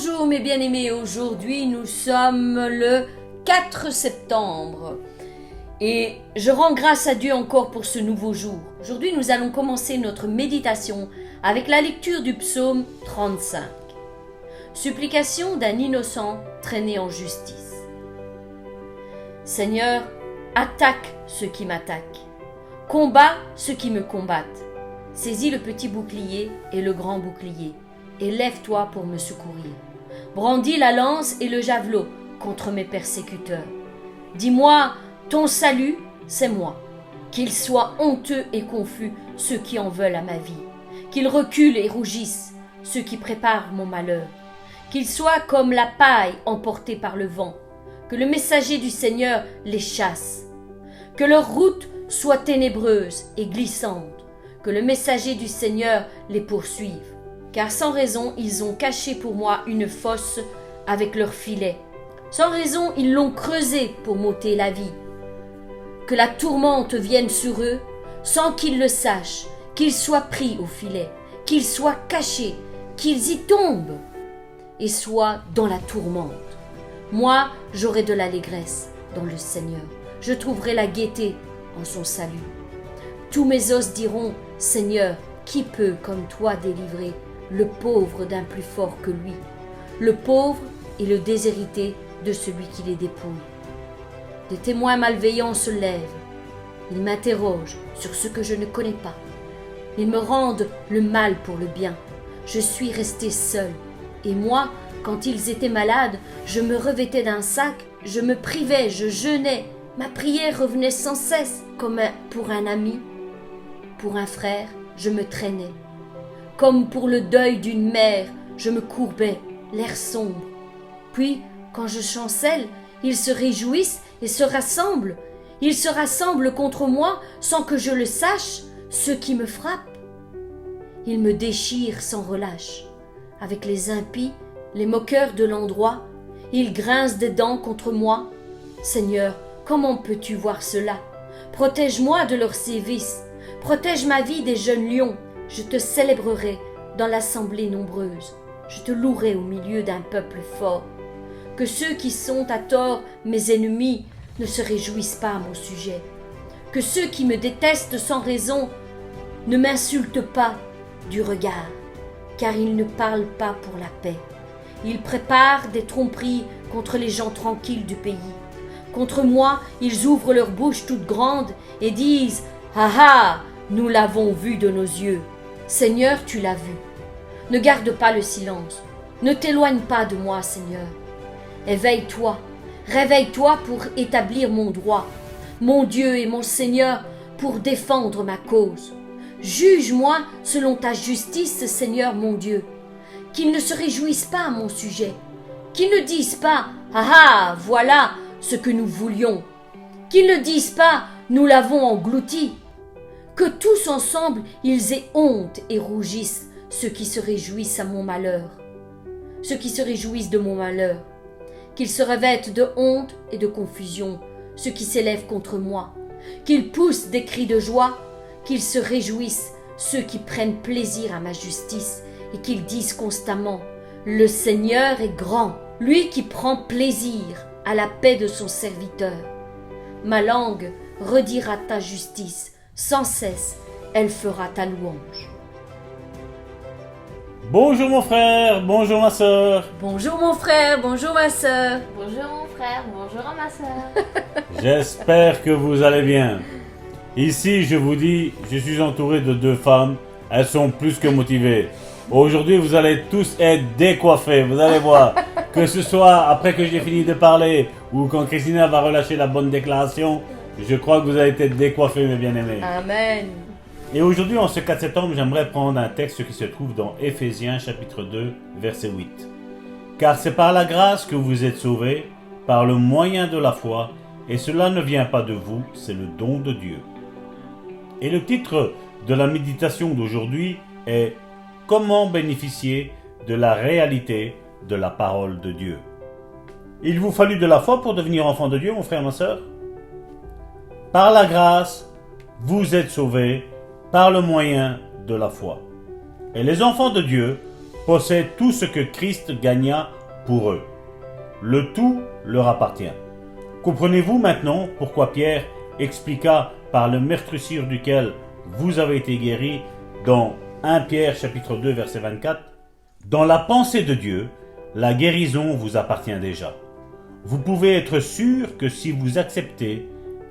Bonjour mes bien-aimés, aujourd'hui nous sommes le 4 septembre et je rends grâce à Dieu encore pour ce nouveau jour. Aujourd'hui nous allons commencer notre méditation avec la lecture du psaume 35. Supplication d'un innocent traîné en justice. Seigneur, attaque ceux qui m'attaquent, combat ceux qui me combattent. Saisis le petit bouclier et le grand bouclier, et lève-toi pour me secourir. Brandis la lance et le javelot contre mes persécuteurs. Dis-moi, ton salut, c'est moi. Qu'ils soient honteux et confus ceux qui en veulent à ma vie. Qu'ils reculent et rougissent ceux qui préparent mon malheur. Qu'ils soient comme la paille emportée par le vent. Que le messager du Seigneur les chasse. Que leur route soit ténébreuse et glissante. Que le messager du Seigneur les poursuive. Car sans raison, ils ont caché pour moi une fosse avec leurs filets. Sans raison, ils l'ont creusée pour m'ôter la vie. Que la tourmente vienne sur eux, sans qu'ils le sachent, qu'ils soient pris au filet, qu'ils soient cachés, qu'ils y tombent et soient dans la tourmente. Moi, j'aurai de l'allégresse dans le Seigneur. Je trouverai la gaieté en son salut. Tous mes os diront, Seigneur, qui peut comme toi délivrer le pauvre d'un plus fort que lui, le pauvre et le déshérité de celui qui les dépouille. Des témoins malveillants se lèvent. Ils m'interrogent sur ce que je ne connais pas. Ils me rendent le mal pour le bien. Je suis resté seul. Et moi, quand ils étaient malades, je me revêtais d'un sac, je me privais, je jeûnais. Ma prière revenait sans cesse, comme pour un ami, pour un frère, je me traînais. Comme pour le deuil d'une mère, je me courbais, l'air sombre. Puis, quand je chancelle, ils se réjouissent et se rassemblent. Ils se rassemblent contre moi sans que je le sache, ceux qui me frappent. Ils me déchirent sans relâche. Avec les impies, les moqueurs de l'endroit, ils grincent des dents contre moi. Seigneur, comment peux-tu voir cela? Protège-moi de leurs sévices. Protège ma vie des jeunes lions. Je te célébrerai dans l'assemblée nombreuse. Je te louerai au milieu d'un peuple fort. Que ceux qui sont à tort mes ennemis ne se réjouissent pas à mon sujet. Que ceux qui me détestent sans raison ne m'insultent pas du regard, car ils ne parlent pas pour la paix. Ils préparent des tromperies contre les gens tranquilles du pays. Contre moi, ils ouvrent leur bouche toute grande et disent « Ah ah, nous l'avons vu de nos yeux. Seigneur, tu l'as vu. Ne garde pas le silence. Ne t'éloigne pas de moi, Seigneur. Éveille-toi, réveille-toi pour établir mon droit, mon Dieu et mon Seigneur, pour défendre ma cause. Juge-moi selon ta justice, Seigneur mon Dieu. Qu'ils ne se réjouissent pas à mon sujet. Qu'ils ne disent pas « Ah ah, voilà ce que nous voulions ». Qu'ils ne disent pas « Nous l'avons englouti ». Que tous ensemble ils aient honte et rougissent, ceux qui se réjouissent à mon malheur. Ceux qui se réjouissent de mon malheur. Qu'ils se revêtent de honte et de confusion, ceux qui s'élèvent contre moi. Qu'ils poussent des cris de joie, qu'ils se réjouissent, ceux qui prennent plaisir à ma justice, et qu'ils disent constamment « Le Seigneur est grand, lui qui prend plaisir à la paix de son serviteur. » Ma langue redira ta justice, sans cesse, elle fera ta louange. Bonjour mon frère, bonjour ma sœur. Bonjour mon frère, bonjour ma sœur. Bonjour mon frère, bonjour à ma soeur. J'espère que vous allez bien. Ici, je vous dis, je suis entouré de deux femmes. Elles sont plus que motivées. Aujourd'hui, vous allez tous être décoiffés, vous allez voir. Que ce soit après que j'ai fini de parler ou quand Christina va relâcher la bonne déclaration, je crois que vous allez être décoiffés, mes bien-aimés. Amen. Et aujourd'hui, en ce 4 septembre, j'aimerais prendre un texte qui se trouve dans Éphésiens chapitre 2, verset 8. Car c'est par la grâce que vous êtes sauvés, par le moyen de la foi, et cela ne vient pas de vous, c'est le don de Dieu. Et le titre de la méditation d'aujourd'hui est « Comment bénéficier de la réalité de la parole de Dieu ?» Il vous fallut de la foi pour devenir enfant de Dieu, mon frère, ma sœur? Par la grâce, vous êtes sauvés par le moyen de la foi. Et les enfants de Dieu possèdent tout ce que Christ gagna pour eux. Le tout leur appartient. Comprenez-vous maintenant pourquoi Pierre expliqua par le meurtrissure duquel vous avez été guéris dans 1 Pierre chapitre 2 verset 24 ? Dans la pensée de Dieu, la guérison vous appartient déjà. Vous pouvez être sûr que si vous acceptez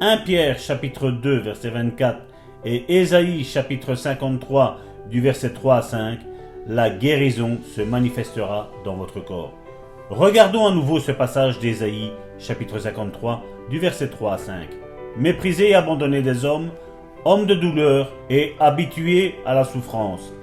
1 Pierre chapitre 2 verset 24 et Ésaïe chapitre 53 du verset 3 à 5, la guérison se manifestera dans votre corps. Regardons à nouveau ce passage d'Ésaïe chapitre 53 du verset 3 à 5. Méprisés et abandonnés des hommes, hommes de douleur et habitués à la souffrance,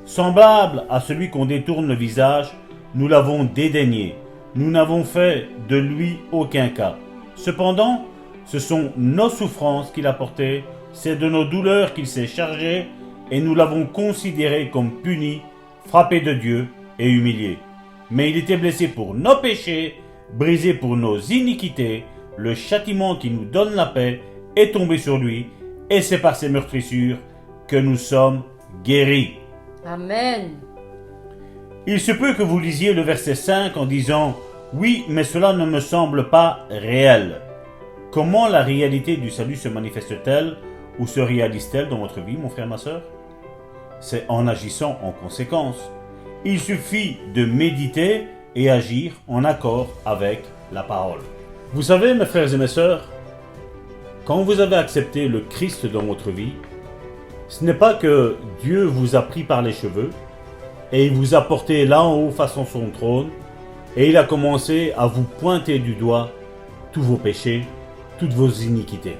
semblable à celui qu'on détourne le visage, nous l'avons dédaigné. Nous n'avons fait de lui aucun cas. Cependant, ce sont nos souffrances qu'il a portées, c'est de nos douleurs qu'il s'est chargé, et nous l'avons considéré comme puni, frappé de Dieu et humilié. Mais il était blessé pour nos péchés, brisé pour nos iniquités, le châtiment qui nous donne la paix est tombé sur lui, et c'est par ses meurtrissures que nous sommes guéris. Amen. Il se peut que vous lisiez le verset 5 en disant « Oui, mais cela ne me semble pas réel ». Comment la réalité du salut se manifeste-t-elle ou se réalise-t-elle dans votre vie, mon frère, ma sœur ? C'est en agissant en conséquence. Il suffit de méditer et agir en accord avec la parole. Vous savez, mes frères et mes sœurs, quand vous avez accepté le Christ dans votre vie, ce n'est pas que Dieu vous a pris par les cheveux et il vous a porté là en haut face à son trône et il a commencé à vous pointer du doigt tous vos péchés, toutes vos iniquités.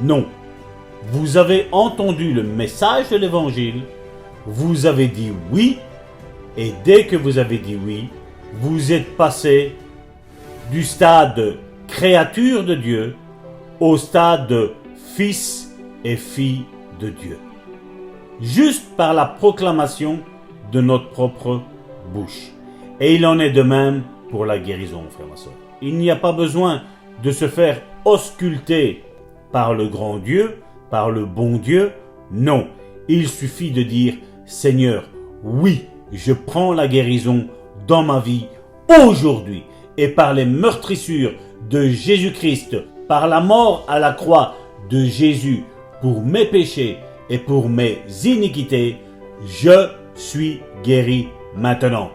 Non, vous avez entendu le message de l'Évangile, vous avez dit oui, et dès que vous avez dit oui, vous êtes passé du stade créature de Dieu au stade fils et fille de Dieu. Juste par la proclamation de notre propre bouche. Et il en est de même pour la guérison, frère et sœur. Il n'y a pas besoin de se faire ausculter par le grand Dieu, par le bon Dieu. Non, il suffit de dire « Seigneur, oui, je prends la guérison dans ma vie aujourd'hui. » Et par les meurtrissures de Jésus-Christ, par la mort à la croix de Jésus pour mes péchés et pour mes iniquités, je suis guéri maintenant.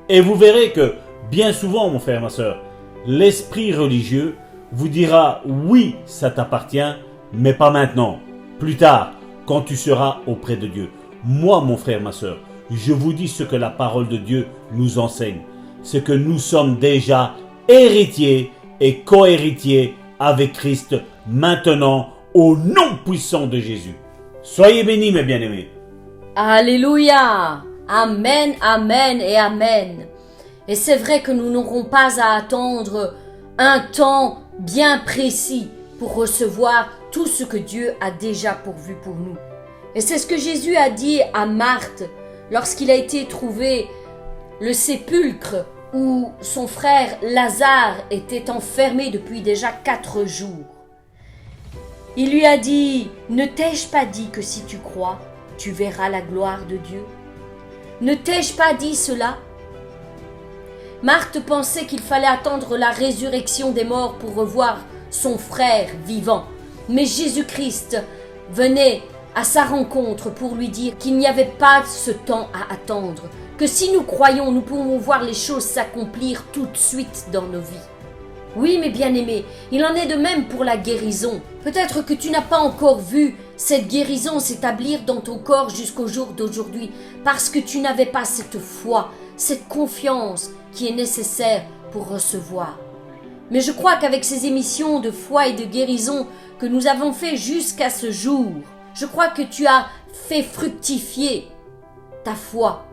Et vous verrez que bien souvent, mon frère, ma sœur, l'esprit religieux vous dira « Oui, ça t'appartient, mais pas maintenant, plus tard, quand tu seras auprès de Dieu. » Moi, mon frère, ma sœur, je vous dis ce que la parole de Dieu nous enseigne. C'est que nous sommes déjà héritiers et co-héritiers avec Christ maintenant au nom puissant de Jésus. Soyez bénis, mes bien-aimés. Alléluia. Amen, amen et amen. Et c'est vrai que nous n'aurons pas à attendre un temps bien précis pour recevoir tout ce que Dieu a déjà pourvu pour nous. Et c'est ce que Jésus a dit à Marthe lorsqu'il a été trouvé le sépulcre où son frère Lazare était enfermé depuis déjà 4 jours. Il lui a dit « Ne t'ai-je pas dit que si tu crois, tu verras la gloire de Dieu ? Ne t'ai-je pas dit cela ?» Marthe pensait qu'il fallait attendre la résurrection des morts pour revoir son frère vivant. Mais Jésus-Christ venait à sa rencontre pour lui dire qu'il n'y avait pas ce temps à attendre, que si nous croyons, nous pouvons voir les choses s'accomplir tout de suite dans nos vies. Oui, mes bien-aimés, il en est de même pour la guérison. Peut-être que tu n'as pas encore vu cette guérison s'établir dans ton corps jusqu'au jour d'aujourd'hui, parce que tu n'avais pas cette foi, cette confiance qui est nécessaire pour recevoir. Mais je crois qu'avec ces émissions de foi et de guérison que nous avons fait jusqu'à ce jour, je crois que tu as fait fructifier ta foi,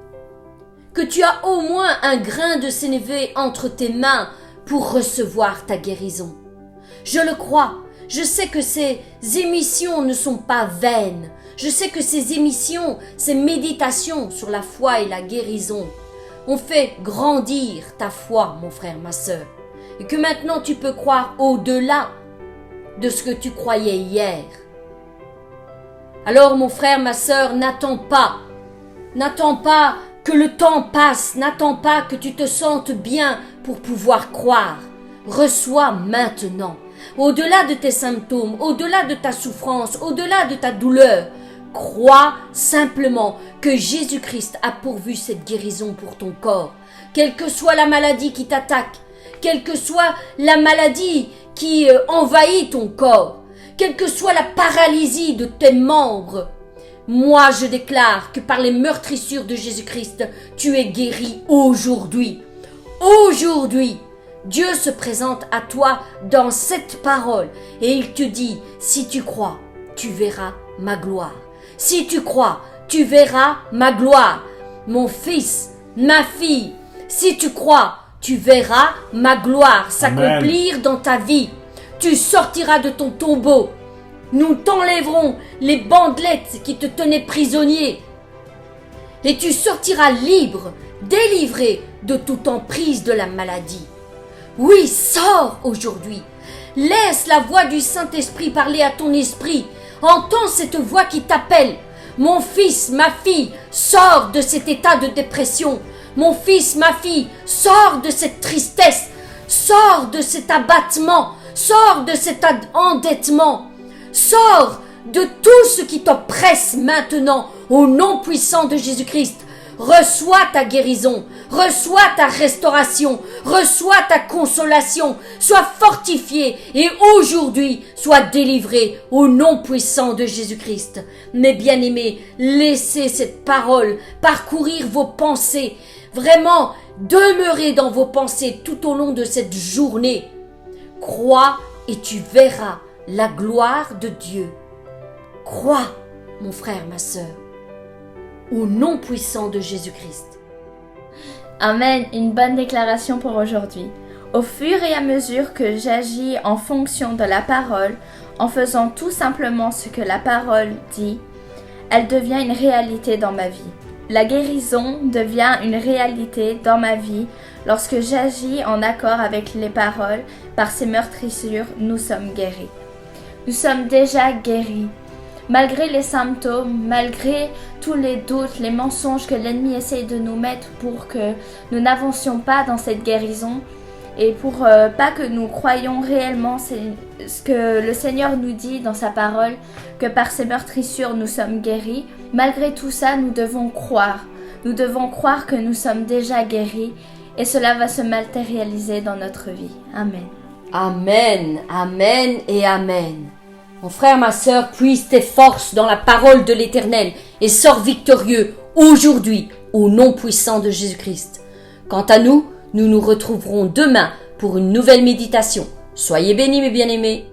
que tu as au moins un grain de sénévé entre tes mains pour recevoir ta guérison. Je le crois. Je sais que ces émissions ne sont pas vaines. Je sais que ces émissions, ces méditations sur la foi et la guérison ont fait grandir ta foi, mon frère, ma sœur. Et que maintenant tu peux croire au-delà de ce que tu croyais hier. Alors, mon frère, ma sœur, n'attends pas que le temps passe, n'attends pas que tu te sentes bien pour pouvoir croire. Reçois maintenant. Au-delà de tes symptômes, au-delà de ta souffrance, au-delà de ta douleur, crois simplement que Jésus-Christ a pourvu cette guérison pour ton corps. Quelle que soit la maladie qui t'attaque, quelle que soit la maladie qui envahit ton corps, quelle que soit la paralysie de tes membres, moi je déclare que par les meurtrissures de Jésus-Christ, tu es guéri aujourd'hui. Aujourd'hui, Dieu se présente à toi dans cette parole et il te dit, si tu crois, tu verras ma gloire. Si tu crois, tu verras ma gloire. Mon fils, ma fille, si tu crois, tu verras ma gloire s'accomplir dans ta vie. Tu sortiras de ton tombeau. Nous t'enlèverons les bandelettes qui te tenaient prisonnier. Et tu sortiras libre, délivré de toute emprise de la maladie. Oui, sors aujourd'hui. Laisse la voix du Saint-Esprit parler à ton esprit. Entends cette voix qui t'appelle. Mon fils, ma fille, sors de cet état de dépression. Mon fils, ma fille, sors de cette tristesse. Sors de cet abattement. Sors de cet endettement. Sors de tout ce qui t'oppresse maintenant au nom puissant de Jésus-Christ. Reçois ta guérison, reçois ta restauration, reçois ta consolation, sois fortifié et aujourd'hui sois délivré au nom puissant de Jésus-Christ. Mes bien-aimés, laissez cette parole parcourir vos pensées, vraiment demeurez dans vos pensées tout au long de cette journée. Crois et tu verras la gloire de Dieu. Crois, mon frère, ma sœur. Au nom puissant de Jésus-Christ. Amen, une bonne déclaration pour aujourd'hui. Au fur et à mesure que j'agis en fonction de la parole, en faisant tout simplement ce que la parole dit, elle devient une réalité dans ma vie. La guérison devient une réalité dans ma vie lorsque j'agis en accord avec les paroles. Par ces meurtrissures, nous sommes guéris. Nous sommes déjà guéris. Malgré les symptômes, malgré tous les doutes, les mensonges que l'ennemi essaye de nous mettre pour que nous n'avancions pas dans cette guérison et pour pas que nous croyions réellement ce que le Seigneur nous dit dans sa parole, que par ces meurtrissures nous sommes guéris. Malgré tout ça, nous devons croire. Nous devons croire que nous sommes déjà guéris et cela va se matérialiser dans notre vie. Amen. Amen, amen et amen. Mon frère, ma sœur, puise tes forces dans la parole de l'Éternel et sors victorieux aujourd'hui au nom puissant de Jésus-Christ. Quant à nous, nous nous retrouverons demain pour une nouvelle méditation. Soyez bénis mes bien-aimés.